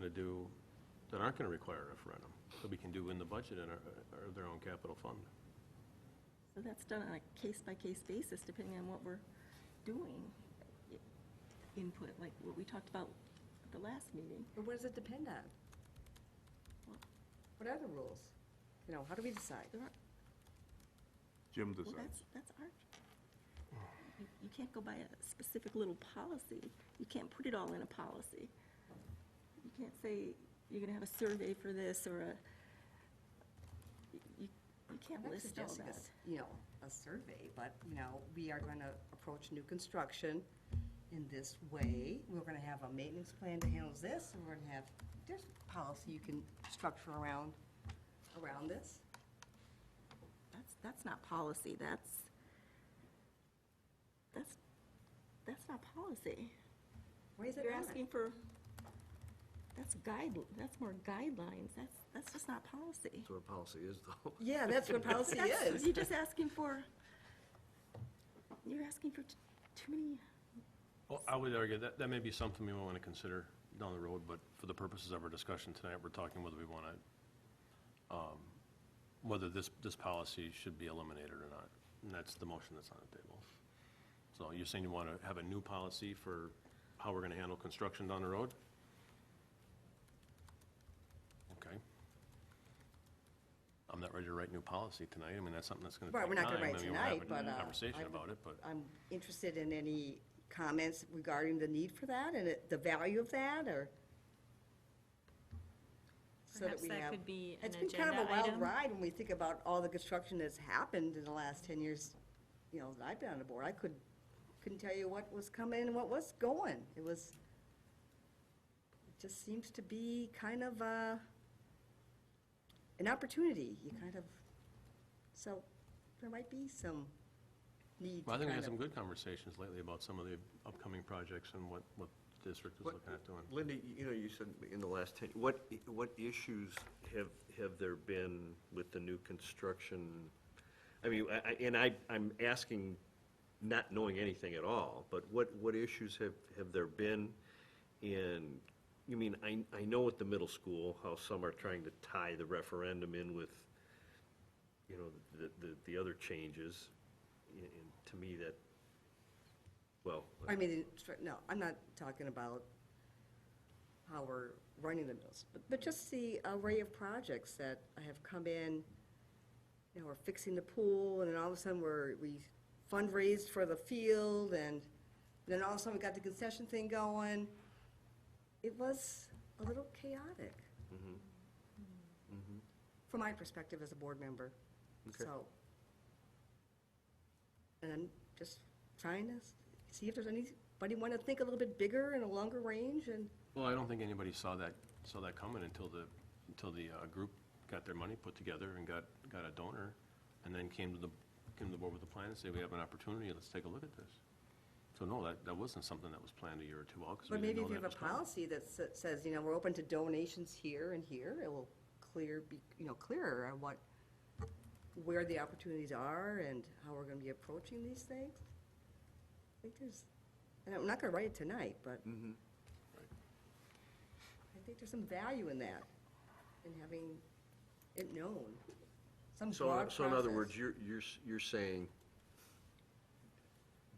M: to do that aren't gonna require a referendum, that we can do in the budget and are their own capital fund.
A: So that's done on a case-by-case basis, depending on what we're doing. Input, like what we talked about at the last meeting.
I: But what does it depend on? What are the rules? How do we decide?
A: There are,
B: Jim
A: well,
B: decides.
A: that's our, you can't go by a specific little policy. You can't put it all in a policy. You can't say you're gonna have a survey for this or you can't
I: I'm not
A: list all
I: suggesting
A: that.
I: a survey, but, we are going to approach new construction in this way. We're going to have a maintenance plan to handle this, and we're going to have, there's policy you can structure around this.
A: That's not policy, that's not policy.
I: Why is it
A: You're
I: not?
A: asking for, that's more guidelines, that's just not policy.
N: That's what a policy is, though.
I: Yeah, that's what policy is.
A: You're just asking for, too many,
M: Well, I would argue that may be something we want to consider down the road, but for the purposes of our discussion tonight, we're talking whether we want to, whether this policy should be eliminated or not. And that's the motion that's on the table. So you're saying you want to have a new policy for how we're going to handle construction down the road? Okay. I'm not ready to write new policy tonight. I mean, that's something that's going to
I: Right,
M: take
I: we're
M: time.
I: not going to write
M: I mean, we'll
I: tonight,
M: have
I: but.
M: a conversation about it, but.
I: I'm interested in any comments regarding the need for that and the value of that, or? So
E: Perhaps
I: we
E: that
I: have-
E: could be an
I: It's been kind of a
E: agenda
I: wild
E: item.
I: ride when we think about all the construction that's happened in the last 10 years, that I've been on the board. I couldn't tell you what was coming and what was going. It just seems to be kind of an opportunity. So there might be some need to
M: Well, I think we had
I: kind
M: some
I: of-
M: good conversations lately about some of the upcoming projects and what the district is
N: What-
M: looking at doing.
N: Linda, you said in the last 10, what issues have there been with the new construction? I mean, I'm asking, not knowing anything at all, but what issues have there been in, I know at the middle school, how some are trying to tie the referendum in with, the other changes, and to me that, well.
I: No, I'm not talking about how we're running the mills, but just the array of projects that have come in. We're fixing the pool, and then all of a sudden we fundraised for the field, and then all of a sudden we got the concession thing going. It was a little chaotic, from my perspective as a board member.
N: Okay.
I: So, and I'm just trying to see if there's any anybody want to think a little bit bigger and a longer range and?
M: Well, I don't think anybody saw that coming until the group got their money put together and got a donor, and then came to the board with a plan and say, we have an opportunity, let's take a look at this. So no, that wasn't something that was planned a year or two out, because we
I: But
M: didn't
I: maybe
M: know
I: if you
M: that
I: have
M: was
I: a
M: coming.
I: policy that says, we're open to donations here and here, it will clearer on where the opportunities are and how we're gonna be approaching these things. I think and I'm not gonna write it tonight, but
N: Mm-hmm.
I: I think there's some value in that, in having it known, some broad process.
N: So in other words, you're saying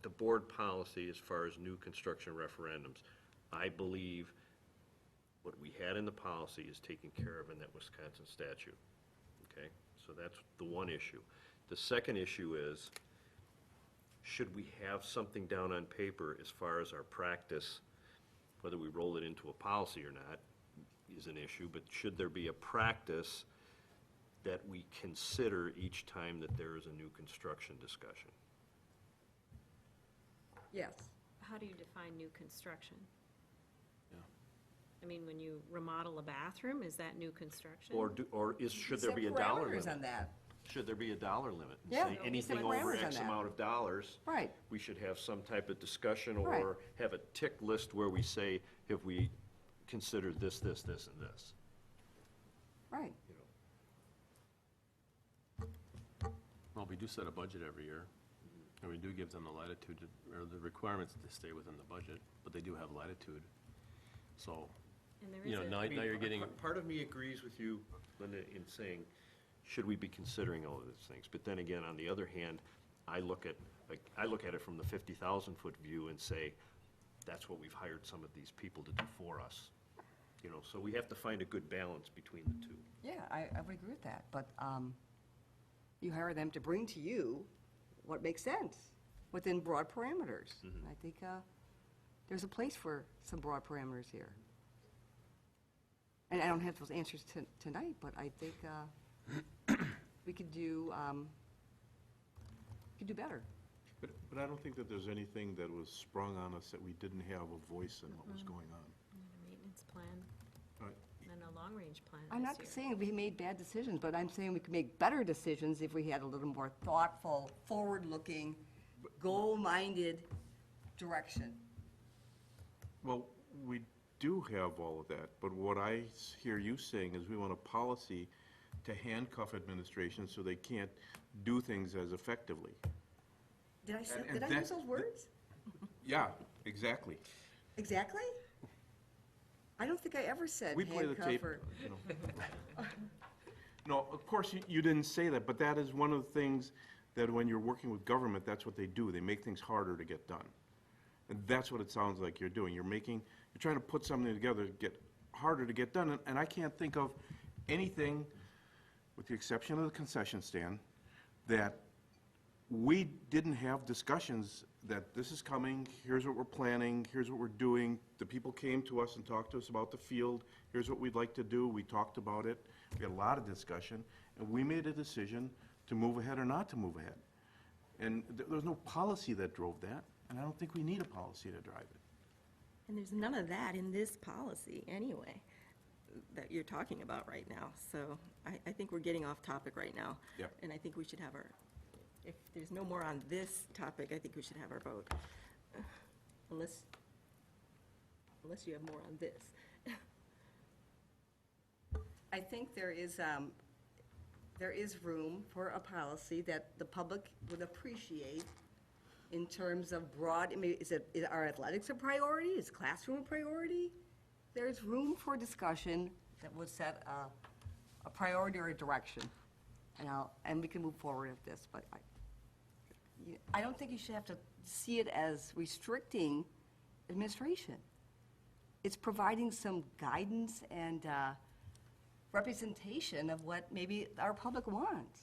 N: the board policy as far as new construction referendums, I believe what we had in the policy is taken care of in that Wisconsin statute, okay? So that's the one issue. The second issue is, should we have something down on paper as far as our practice, whether we roll it into a policy or not is an issue, but should there be a practice that we consider each time that there is a new construction discussion?
I: Yes.
E: How do you define new construction?
M: Yeah.
E: I mean, when you remodel a bathroom, is that new construction?
N: Should there be a
I: Set
N: dollar
I: parameters
N: limit?
I: on that.
N: Should there be a dollar limit? And
I: Yeah,
N: say
I: we set
N: anything over
I: parameters on
N: X
I: that.
N: amount of dollars,
I: Right.
N: we should have some type of discussion
I: Right.
N: or have a tick list where we say, have we considered this, this, this, and this?
I: Right.
N: You know?
M: Well, we do set a budget every year, and we do give them the latitude, or the requirements to stay within the budget, but they do have latitude. So,
E: And there
M: you
E: is
M: know,
E: a-
M: now you're getting,
N: Part of me agrees with you, Linda, in saying, should we be considering all of these things? But then again, on the other hand, I look at it from the 50,000-foot view and say, that's what we've hired some of these people to do for us. You know, so we have to find a good balance between the two.
I: Yeah, I would agree with that, but you hire them to bring to you what makes sense within broad parameters.
N: Mhm.
I: I think there's a place for some broad parameters here. And I don't have those answers tonight, but I think we could do better.
B: But I don't think that there's anything that was sprung on us that we didn't have a voice in what was going on.
E: And a maintenance plan,
B: Right.
E: and a long-range plan
I: I'm
E: this
I: not
E: year.
I: saying we made bad decisions, but I'm saying we could make better decisions if we had a little more thoughtful, forward-looking, goal-minded direction.
B: Well, we do have all of that, but what I hear you saying is we want a policy to handcuff administration so they can't do things as effectively.
I: Did I
B: And
I: use
B: that-
I: those words?
B: Yeah, exactly.
I: Exactly? I don't think I ever said
B: We play the
I: handcuff
B: tape,
I: or.
B: you know. No, of course, you didn't say that, but that is one of the things that when you're working with government, that's what they do. They make things harder to get done. And that's what it sounds like you're doing. You're trying to put something together to get harder to get done. And I can't think of anything, with the exception of the concession stand, that we didn't have discussions that this is coming, here's what we're planning, here's what we're doing. The people came to us and talked to us about the field, here's what we'd like to do, we talked about it. We had a lot of discussion, and we made a decision to move ahead or not to move ahead. And there was no policy that drove that, and I don't think we need a policy to drive it.
A: And there's none of that in this policy anyway, that you're talking about right now. So I think we're getting off topic right now.
B: Yep.
A: And I think we should have if there's no more on this topic, I think we should have our vote. Unless you have more on this.
I: I think there is room for a policy that the public would appreciate in terms of broad, I mean, is our athletics a priority? Is classroom a priority? There's room for discussion that would set a priority or a direction. And we can move forward with this, but I don't think you should have to see it as restricting administration. It's providing some guidance and representation of what maybe our public wants.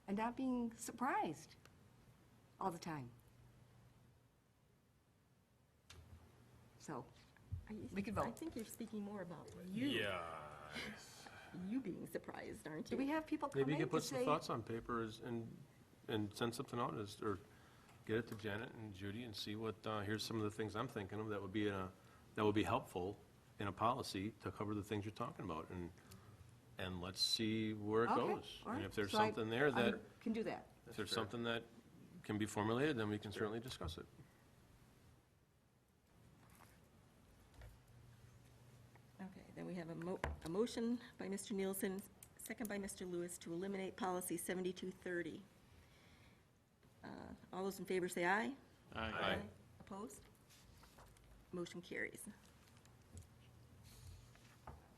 I: And not being surprised all the time. So, we could
A: I
I: vote.
A: think you're speaking more about you. You being surprised, aren't
I: Do
A: you?
I: we have people
M: maybe
I: coming
M: you
I: to
M: could put some
I: say?
M: thoughts on paper and send something out or get it to Janet and Judy and see what, here's some of the things I'm thinking of that would be helpful in a policy to cover the things you're talking about, and let's see where it
I: Okay,
M: goes.
I: all
M: And
I: right.
M: if there's
I: So I-
M: something there
I: I
M: that,
I: can do that.
M: if there's something that can be formulated, then we can certainly discuss it.
A: Okay, then we have a motion by Mr. Nielsen, second by Mr. Lewis, to eliminate policy 7230. All those in favor say aye.
M: Aye.
A: Opposed? Motion carries.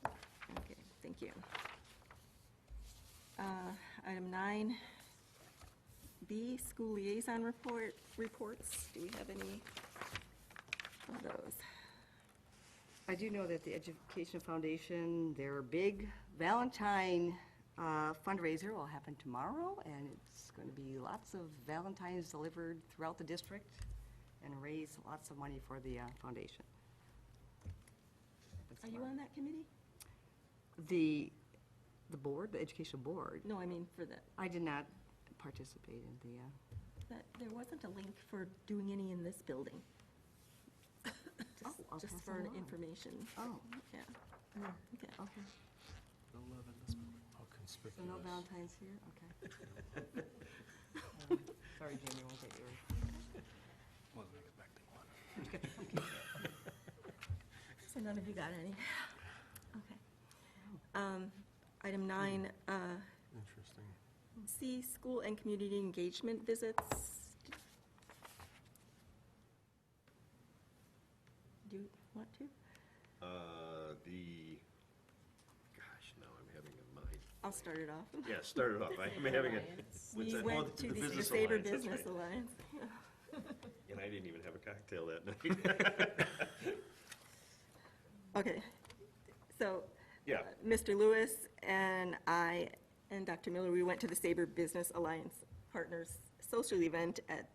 A: Okay, thank you. Item 9B, school liaison reports. Do we have any of those?
I: I do know that the Education Foundation, their big Valentine fundraiser will happen tomorrow, and it's going to be lots of Valentines delivered throughout the district and raise lots of money for the foundation.
A: Are you on that committee?
I: The board, the educational board,
A: No, I mean for the,
I: I did not participate in the,
A: there wasn't a link for doing any in this building.
I: I'll
A: Just
I: pass
A: for
I: it along.
A: information.
I: Oh.
A: Yeah. Okay.
I: okay.
J: No love in this building.
M: How
I: So
M: conspicuous.
I: no Valentines here? Okay. Sorry, Jamie, won't take yours.
J: Wasn't expecting one.
A: So none of you got any? Okay. Item 9,
M: Interesting.
A: C, school and community engagement visits. Do you want to?
N: Gosh, now I'm having a mind.
A: I'll start it off.
N: Yeah, start it off. I'm having a, what's
A: We
N: that? Oh,
A: went to the
N: Business
A: Sabre
N: Alliance, that's
A: Business
N: right.
A: Alliance.
N: And I didn't even have a cocktail that night.
A: Okay, so.
N: Yeah.
A: Mr. Lewis and I and Dr. Miller, we went to the Sabre Business Alliance Partners social event at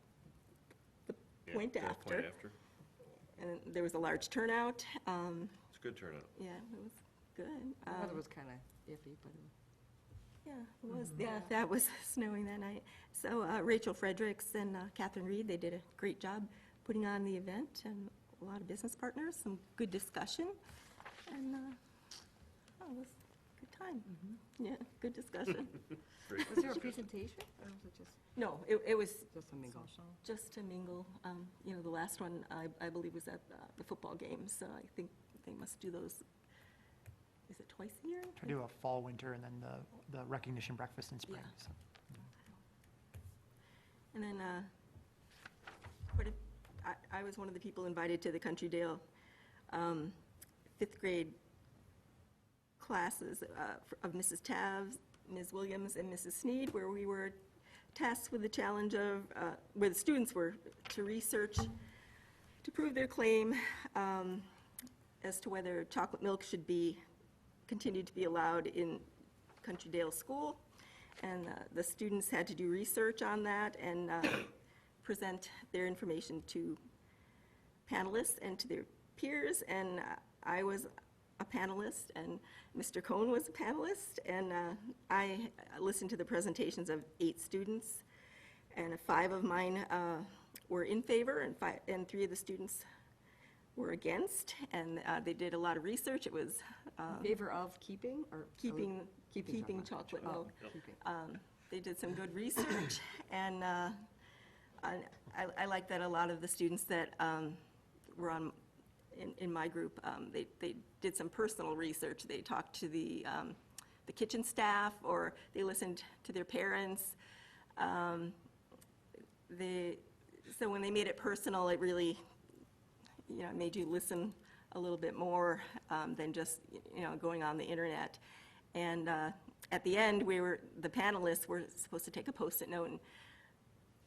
A: the
N: Yeah,
A: Point
N: Point
A: After.
N: After.
A: And there was a large turnout.
N: It's a good turnout.
A: Yeah, it was good.
I: The weather was kind of iffy, but
A: Yeah, it was, yeah, that was snowing that night. So Rachel Fredericks and Catherine Reed, they did a great job putting on the event, and a lot of business partners, some good discussion, and it was a good time. Yeah, good discussion.
N: Great.
I: was there a presentation, or was it just
A: No, it was
I: a mingle?
A: just to mingle. You know, the last one, I believe, was at the football game, so I think they must do those, is it twice a year?
O: Try to do a fall, winter, and then the recognition breakfast in spring.
A: Yeah.
O: So.
A: And then, I was one of the people invited to the Country Dale fifth grade classes of Mrs. Tavs, Ms. Williams, and Mrs. Sneed, where we were tasked with the challenge of, where the students were to research, to prove their claim as to whether chocolate milk should be, continued to be allowed in Country Dale School. And the students had to do research on that and present their information to panelists and to their peers. And I was a panelist, and Mr. Cohn was a panelist, and I listened to the presentations of 8 students, and 5 of mine were in favor, and 3 of the students were against, and they did a lot of research. It was
I: In favor of keeping, or?
A: keeping
I: Keeping
A: chocolate
I: Oh,
A: milk.
I: keeping.
A: They did some good research, and I like that a lot of the students that were in my group, they did some personal research. They talked to the kitchen staff, or they listened to their parents. So when they made it personal, it really, made you listen a little bit more than just, going on the internet. And at the end, the panelists were supposed to take a Post-it note and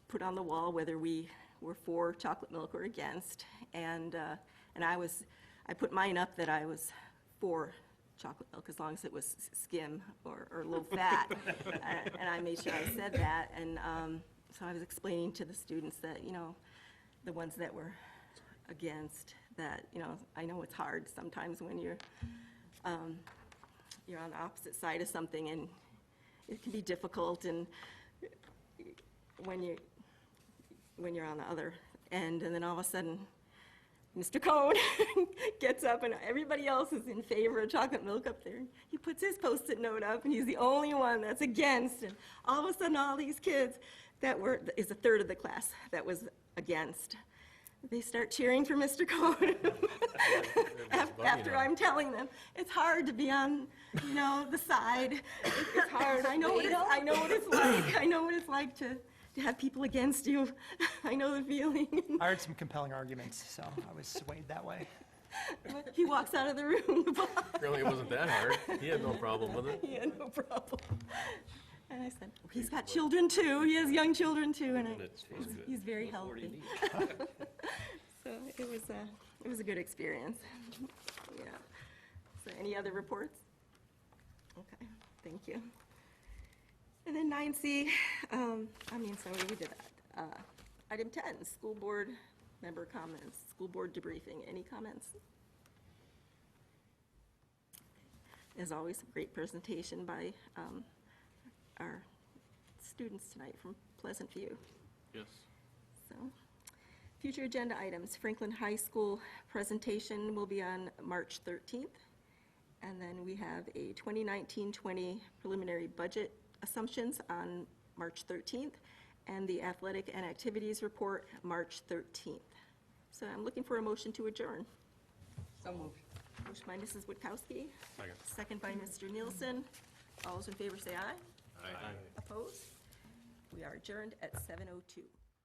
A: put on the wall whether we were for chocolate milk or against. And I put mine up that I was for chocolate milk as long as it was skim or low fat. And I made sure I said that. And so I was explaining to the students that, the ones that were against, that, I know it's hard sometimes when you're on the opposite side of something, and it can be difficult, and when when you're on the other end, and then all of a sudden, Mr. Cohn gets up, and everybody else is in favor of chocolate milk up there. He puts his Post-it note up, and he's the only one that's against, and all of a sudden, all these kids is a third of the class that was against. They start cheering for Mr. Cohn after I'm telling them, it's hard to be on, the side. It's hard. I know what it's like. I know what it's like to have people against you. I know the feeling.
O: I heard some compelling arguments, so I was swayed that way.
A: He walks out of the room.
M: Really, it wasn't that hard. He had no problem with it.
A: He had no problem. And I said, he's got children too. He has young children too, and he's very healthy. So it was a good experience. Yeah. So any other reports? Okay, thank you. And then 9C, sorry, we did that. Item 10, school board member comments, school board debriefing. Any comments? As always, a great presentation by our students tonight from Pleasant View.
J: Yes.
A: So, future agenda items, Franklin High School presentation will be on March 13th. And then we have a 2019-20 preliminary budget assumptions on March 13th, and the athletic and activities report March 13th. So I'm looking for a motion to adjourn.
I: So moved.
A: Motion by Mrs. Witkowski.
M: Second.
A: Second by Mr. Nielsen. All those in favor say aye.
M: Aye.
A: Opposed? We are adjourned at 7:02.